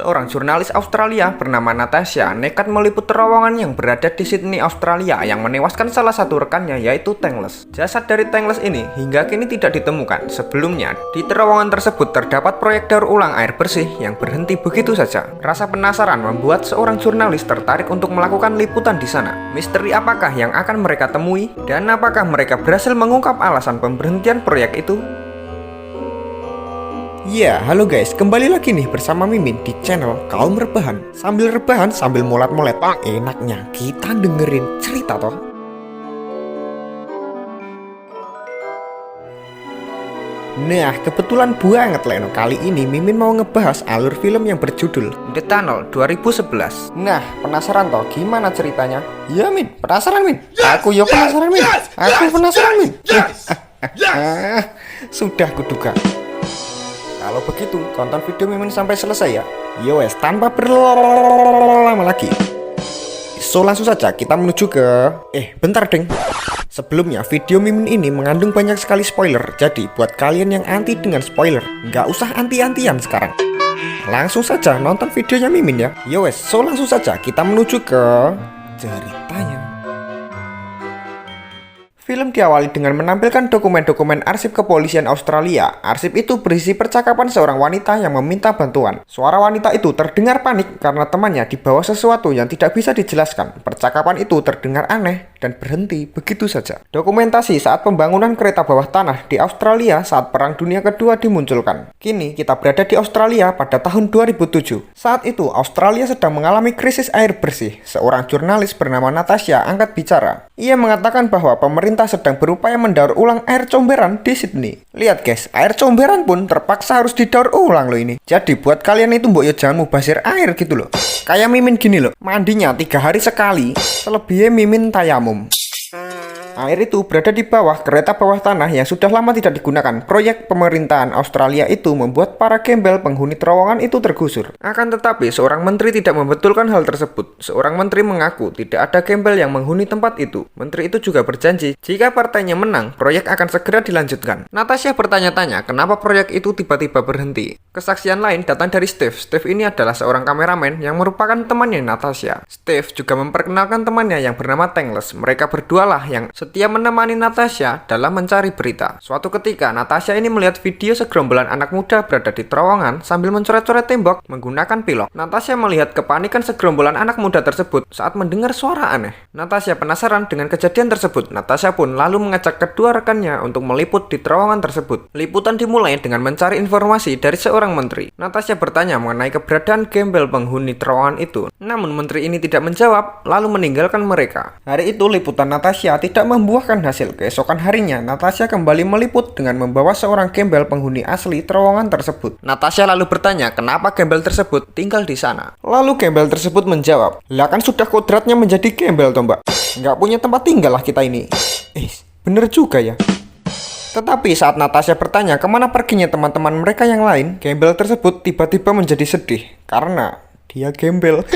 Seorang jurnalis Australia bernama Natasha nekat meliput terowongan yang berada di Sydney, Australia yang menewaskan salah satu rekannya yaitu Tangles. Jasad dari Tangles ini hingga kini tidak ditemukan. Sebelumnya, di terowongan tersebut terdapat proyek daur ulang air bersih yang berhenti begitu saja. Rasa penasaran membuat seorang jurnalis tertarik untuk melakukan liputan di sana. Misteri apakah yang akan mereka temui dan apakah mereka berhasil mengungkap alasan pemberhentian proyek itu? Ya, halo guys, kembali lagi nih bersama Mimin di channel Kaum Rebahan. Sambil rebahan, sambil molat-molet, enaknya kita dengerin cerita toh. Nah, kebetulan banget Leno, kali ini Mimin mau ngebahas alur film yang berjudul The Tunnel 2011. Nah, penasaran toh gimana ceritanya? Ya Min, penasaran Min? Aku yo penasaran Min. Aku penasaran Min. Sudah kuduga. Kalau begitu, tonton video Mimin sampai selesai ya. Yowes, tanpa berlama lagi. So, langsung saja kita menuju ke... bentar deng. Sebelumnya, video Mimin ini mengandung banyak sekali spoiler. Jadi, buat kalian yang anti dengan spoiler, nggak usah anti-antian sekarang. Langsung saja nonton videonya Mimin ya. Yowes, so langsung saja kita menuju ke... ceritanya. Film diawali dengan menampilkan dokumen-dokumen arsip kepolisian Australia. Arsip itu berisi percakapan seorang wanita yang meminta bantuan. Suara wanita itu terdengar panik karena temannya dibawa sesuatu yang tidak bisa dijelaskan. Percakapan itu terdengar aneh dan berhenti begitu saja. Dokumentasi saat pembangunan kereta bawah tanah di Australia saat Perang Dunia Kedua dimunculkan. Kini kita berada di Australia pada tahun 2007. Saat itu Australia sedang mengalami krisis air bersih. Seorang jurnalis bernama Natasha angkat bicara. Ia mengatakan bahwa pemerintah sedang berupaya mendaur ulang air comberan di Sydney. Lihat guys, air comberan pun terpaksa harus didaur ulang loh ini. Jadi buat kalian itu mbok yo jangan mubazir air gitu loh. Kayak Mimin gini loh, mandinya 3 hari sekali, selebihnya Mimin tayamum. Air itu berada di bawah kereta bawah tanah yang sudah lama tidak digunakan. Proyek pemerintahan Australia itu membuat para gembel penghuni terowongan itu tergusur. Akan tetapi, seorang menteri tidak membetulkan hal tersebut. Seorang menteri mengaku tidak ada gembel yang menghuni tempat itu. Menteri itu juga berjanji, jika partainya menang, proyek akan segera dilanjutkan. Natasha bertanya-tanya kenapa proyek itu tiba-tiba berhenti. Kesaksian lain datang dari Steve. Steve ini adalah seorang kameramen yang merupakan temannya Natasha. Steve juga memperkenalkan temannya yang bernama Tangles. Mereka berdualah yang setia menemani Natasha dalam mencari berita. Suatu ketika, Natasha ini melihat video segerombolan anak muda berada di terowongan sambil mencoret-coret tembok menggunakan pilok. Natasha melihat kepanikan segerombolan anak muda tersebut saat mendengar suara aneh. Natasha penasaran dengan kejadian tersebut. Natasha pun lalu mengajak kedua rekannya untuk meliput di terowongan tersebut. Liputan dimulai dengan mencari informasi dari seorang menteri. Natasha bertanya mengenai keberadaan gembel penghuni terowongan itu. Namun menteri ini tidak menjawab, lalu meninggalkan mereka. Hari itu liputan Natasha tidak membuahkan hasil. Keesokan harinya, Natasha kembali meliput dengan membawa seorang gembel penghuni asli terowongan tersebut. Natasha lalu bertanya kenapa gembel tersebut tinggal di sana. Lalu gembel tersebut menjawab, lah kan sudah kodratnya menjadi gembel toh mbak. Nggak punya tempat tinggal lah kita ini. Bener juga ya. Tetapi saat Natasha bertanya kemana perginya teman-teman mereka yang lain, gembel tersebut tiba-tiba menjadi sedih karena dia gembel.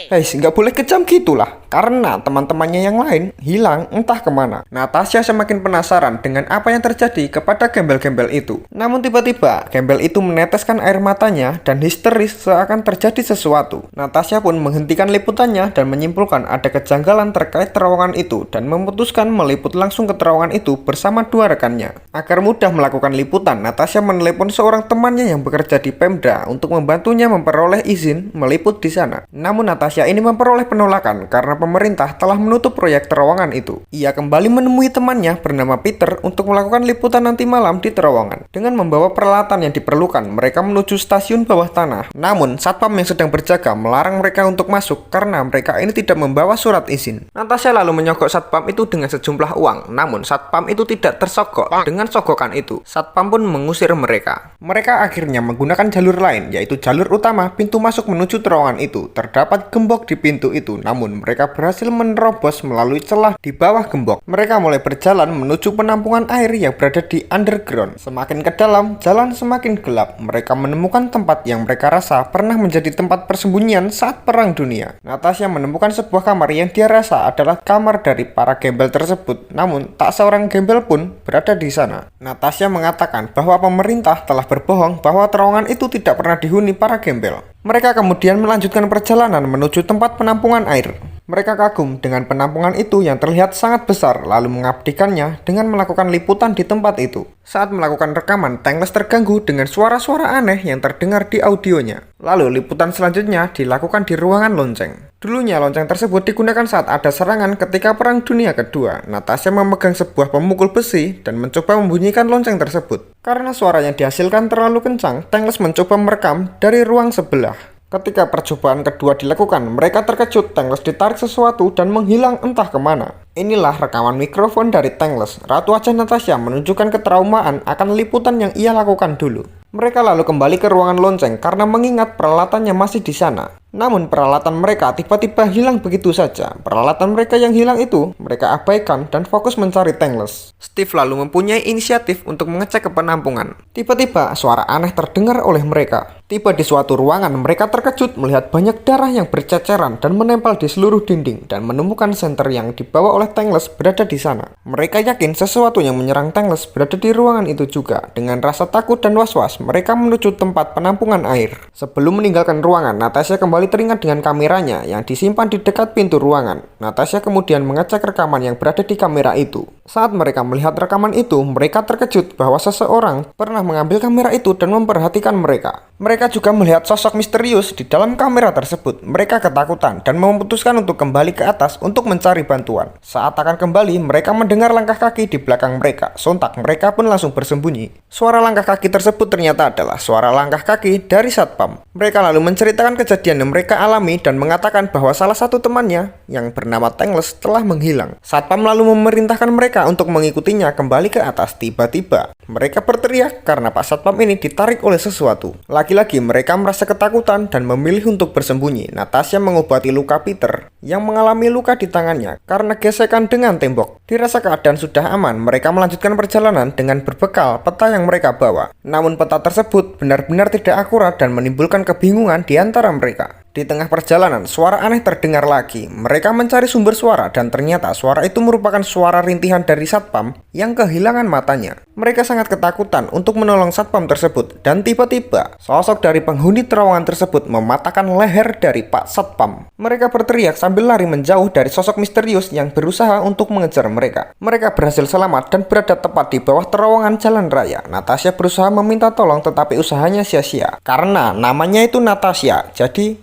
Nggak boleh kejam gitulah. Karena teman-temannya yang lain hilang entah kemana. Natasha semakin penasaran dengan apa yang terjadi kepada gembel-gembel itu. Namun tiba-tiba, gembel itu meneteskan air matanya dan histeris seakan terjadi sesuatu. Natasha pun menghentikan liputannya dan menyimpulkan ada kejanggalan terkait terowongan itu dan memutuskan meliput langsung ke terowongan itu bersama dua rekannya. Agar mudah melakukan liputan, Natasha menelepon seorang temannya yang bekerja di Pemda untuk membantunya memperoleh izin meliput di sana. Namun Natasha ini memperoleh penolakan karena pemerintah telah menutup proyek terowongan itu. Ia kembali menemui temannya bernama Peter untuk melakukan liputan nanti malam di terowongan. Dengan membawa peralatan yang diperlukan, mereka menuju stasiun bawah tanah. Namun, satpam yang sedang berjaga melarang mereka untuk masuk karena mereka ini tidak membawa surat izin. Natasha lalu menyogok satpam itu dengan sejumlah uang. Namun, satpam itu tidak tersogok. Dengan sogokan itu, satpam pun mengusir mereka. Mereka akhirnya menggunakan jalur lain, yaitu jalur utama pintu masuk menuju terowongan itu. Terdapat gembok di pintu itu, namun mereka mereka berhasil menerobos melalui celah di bawah gembok. Mereka mulai berjalan menuju penampungan air yang berada di underground. Semakin ke dalam, jalan semakin gelap. Mereka menemukan tempat yang mereka rasa pernah menjadi tempat persembunyian saat Perang Dunia. Natasha menemukan sebuah kamar yang dia rasa adalah kamar dari para gembel tersebut. Namun, tak seorang gembel pun berada di sana. Natasha mengatakan bahwa pemerintah telah berbohong bahwa terowongan itu tidak pernah dihuni para gembel. Mereka kemudian melanjutkan perjalanan menuju tempat penampungan air. Mereka kagum dengan penampungan itu yang terlihat sangat besar, lalu mengabdikannya dengan melakukan liputan di tempat itu. Saat melakukan rekaman, Tangles terganggu dengan suara-suara aneh yang terdengar di audionya. Lalu liputan selanjutnya dilakukan di ruangan lonceng. Dulunya lonceng tersebut digunakan saat ada serangan ketika Perang Dunia Kedua. Natasha memegang sebuah pemukul besi dan mencoba membunyikan lonceng tersebut. Karena suaranya dihasilkan terlalu kencang, Tangles mencoba merekam dari ruang sebelah. Ketika percobaan kedua dilakukan, mereka terkejut. Tangles ditarik sesuatu dan menghilang entah kemana. Inilah rekaman mikrofon dari Tangles. Ratu Wajah Natasha menunjukkan ketraumaan akan liputan yang ia lakukan dulu. Mereka lalu kembali ke ruangan lonceng karena mengingat peralatannya masih di sana. Namun peralatan mereka tiba-tiba hilang begitu saja. Peralatan mereka yang hilang itu mereka abaikan dan fokus mencari Tangles. Steve lalu mempunyai inisiatif untuk mengecek ke penampungan. Tiba-tiba suara aneh terdengar oleh mereka. Tiba di suatu ruangan, mereka terkejut melihat banyak darah yang berceceran dan menempel di seluruh dinding dan menemukan senter yang dibawa oleh Tangles berada di sana. Mereka yakin sesuatu yang menyerang Tangles berada di ruangan itu juga. Dengan rasa takut dan was-was, mereka menuju tempat penampungan air. Sebelum meninggalkan ruangan, Natasha kembali teringat dengan kameranya yang disimpan di dekat pintu ruangan. Natasha kemudian mengecek rekaman yang berada di kamera itu. Saat mereka melihat rekaman itu, mereka terkejut bahwa seseorang pernah mengambil kamera itu dan memperhatikan mereka. Mereka juga melihat sosok misterius di dalam kamera tersebut. Mereka ketakutan dan memutuskan untuk kembali ke atas untuk mencari bantuan. Saat akan kembali, mereka mendengar langkah kaki di belakang mereka. Sontak mereka pun langsung bersembunyi. Suara langkah kaki tersebut ternyata adalah suara langkah kaki dari satpam. Mereka lalu menceritakan kejadian yang mereka alami dan mengatakan bahwa salah satu temannya yang bernama Tangles telah menghilang. Satpam lalu memerintahkan mereka untuk mengikutinya kembali ke atas. Tiba-tiba mereka berteriak karena Pak Satpam ini ditarik oleh sesuatu. Lagi-lagi mereka merasa ketakutan dan memilih untuk bersembunyi. Natasha mengobati luka Peter yang mengalami luka di tangannya karena gesekan dengan tembok. Dirasa keadaan sudah aman, mereka melanjutkan perjalanan dengan berbekal peta yang mereka bawa. Namun peta tersebut benar-benar tidak akurat dan menimbulkan kebingungan di antara mereka. Di tengah perjalanan, suara aneh terdengar lagi. Mereka mencari sumber suara dan ternyata suara itu merupakan suara rintihan dari satpam yang kehilangan matanya. Mereka sangat ketakutan untuk menolong satpam tersebut dan tiba-tiba sosok dari penghuni terowongan tersebut mematahkan leher dari Pak Satpam. Mereka berteriak sambil lari menjauh dari sosok misterius yang berusaha untuk mengejar mereka. Mereka berhasil selamat dan berada tepat di bawah terowongan jalan raya. Natasha berusaha meminta tolong tetapi usahanya sia-sia karena namanya itu Natasha, jadi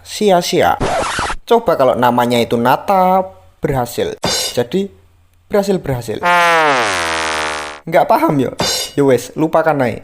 sia-sia. Coba kalau namanya itu Nata berhasil, jadi berhasil. Nggak paham ya? Yowes, lupakan naik.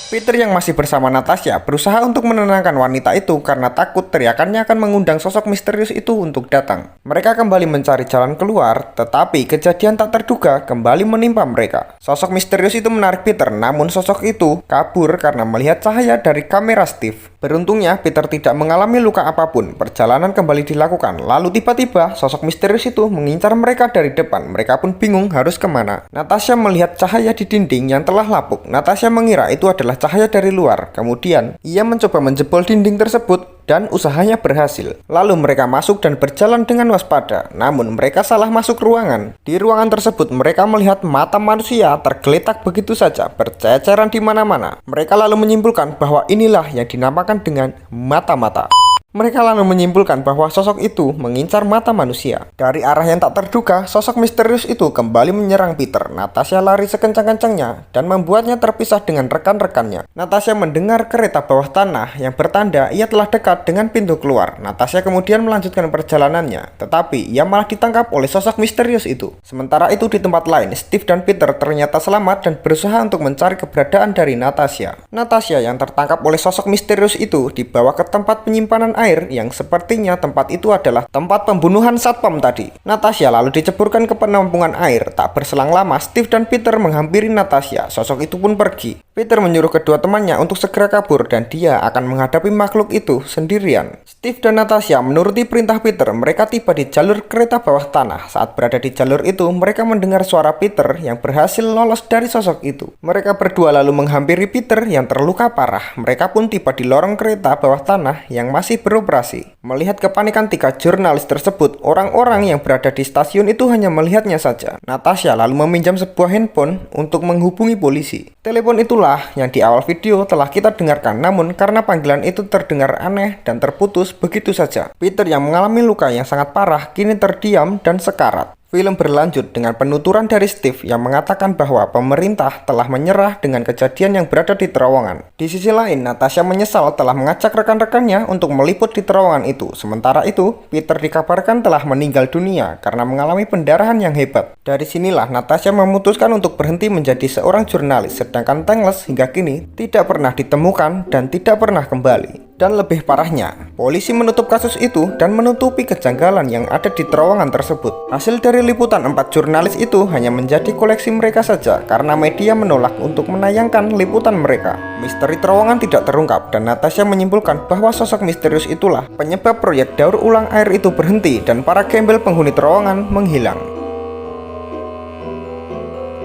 Peter yang masih bersama Natasha berusaha untuk menenangkan wanita itu karena takut teriakannya akan mengundang sosok misterius itu untuk datang. Mereka kembali mencari jalan keluar, tetapi kejadian tak terduga kembali menimpa mereka. Sosok misterius itu menarik Peter, namun sosok itu kabur karena melihat cahaya dari kamera Steve. Beruntungnya Peter tidak mengalami luka apapun. Perjalanan kembali dilakukan, lalu tiba-tiba sosok misterius itu mengincar mereka dari depan. Mereka pun bingung harus kemana. Natasha melihat cahaya di dinding yang telah lapuk. Natasha mengira itu adalah cahaya dari luar. Kemudian, ia mencoba menjebol dinding tersebut dan usahanya berhasil. Lalu mereka masuk dan berjalan dengan waspada. Namun mereka salah masuk ruangan. Di ruangan tersebut mereka melihat mata manusia tergeletak begitu saja, berceceran di mana-mana. Mereka lalu menyimpulkan bahwa inilah yang dinamakan dengan mata-mata. Mereka lalu menyimpulkan bahwa sosok itu mengincar mata manusia. Dari arah yang tak terduga, sosok misterius itu kembali menyerang Peter. Natasha lari sekencang-kencangnya dan membuatnya terpisah dengan rekan-rekannya. Natasha mendengar kereta bawah tanah yang bertanda ia telah dekat dengan pintu keluar. Natasha kemudian melanjutkan perjalanannya, tetapi ia malah ditangkap oleh sosok misterius itu. Sementara itu di tempat lain, Steve dan Peter ternyata selamat dan berusaha untuk mencari keberadaan dari Natasha. Natasha yang tertangkap oleh sosok misterius itu dibawa ke tempat penyimpanan air yang sepertinya tempat itu adalah tempat pembunuhan satpam tadi. Natasha lalu diceburkan ke penampungan air. Tak berselang lama, Steve dan Peter menghampiri Natasha. Sosok itu pun pergi. Peter menyuruh kedua temannya untuk segera kabur dan dia akan menghadapi makhluk itu sendirian. Steve dan Natasha menuruti perintah Peter. Mereka tiba di jalur kereta bawah tanah. Saat berada di jalur itu, mereka mendengar suara Peter yang berhasil lolos dari sosok itu. Mereka berdua lalu menghampiri Peter yang terluka parah. Mereka pun tiba di lorong kereta bawah tanah yang masih beroperasi. Melihat kepanikan 3 jurnalis tersebut, orang-orang yang berada di stasiun itu hanya melihatnya saja. Natasha lalu meminjam sebuah handphone untuk menghubungi polisi. Telepon itulah yang di awal video telah kita dengarkan, namun karena panggilan itu terdengar aneh dan terputus begitu saja. Peter yang mengalami luka yang sangat parah kini terdiam dan sekarat. Film berlanjut dengan penuturan dari Steve yang mengatakan bahwa pemerintah telah menyerah dengan kejadian yang berada di terowongan. Di sisi lain, Natasha menyesal telah mengajak rekan-rekannya untuk meliput di terowongan itu. Sementara itu, Peter dikabarkan telah meninggal dunia karena mengalami pendarahan yang hebat. Dari sinilah Natasha memutuskan untuk berhenti menjadi seorang jurnalis, sedangkan Tangles hingga kini tidak pernah ditemukan dan tidak pernah kembali. Dan lebih parahnya, polisi menutup kasus itu dan menutupi kejanggalan yang ada di terowongan tersebut. Hasil dari liputan 4 jurnalis itu hanya menjadi koleksi mereka saja karena media menolak untuk menayangkan liputan mereka. Misteri terowongan tidak terungkap dan Natasha menyimpulkan bahwa sosok misterius itulah penyebab proyek daur ulang air itu berhenti dan para gembel penghuni terowongan menghilang.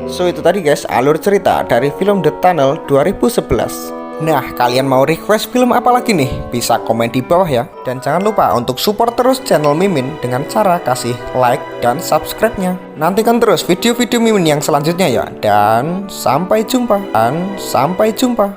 So itu tadi guys alur cerita dari film The Tunnel 2011. Nah, kalian mau request film apa lagi nih? Bisa komen di bawah ya. Dan jangan lupa untuk support terus channel Mimin dengan cara kasih like dan subscribe-nya. Nantikan terus video-video Mimin yang selanjutnya ya. Dan sampai jumpa.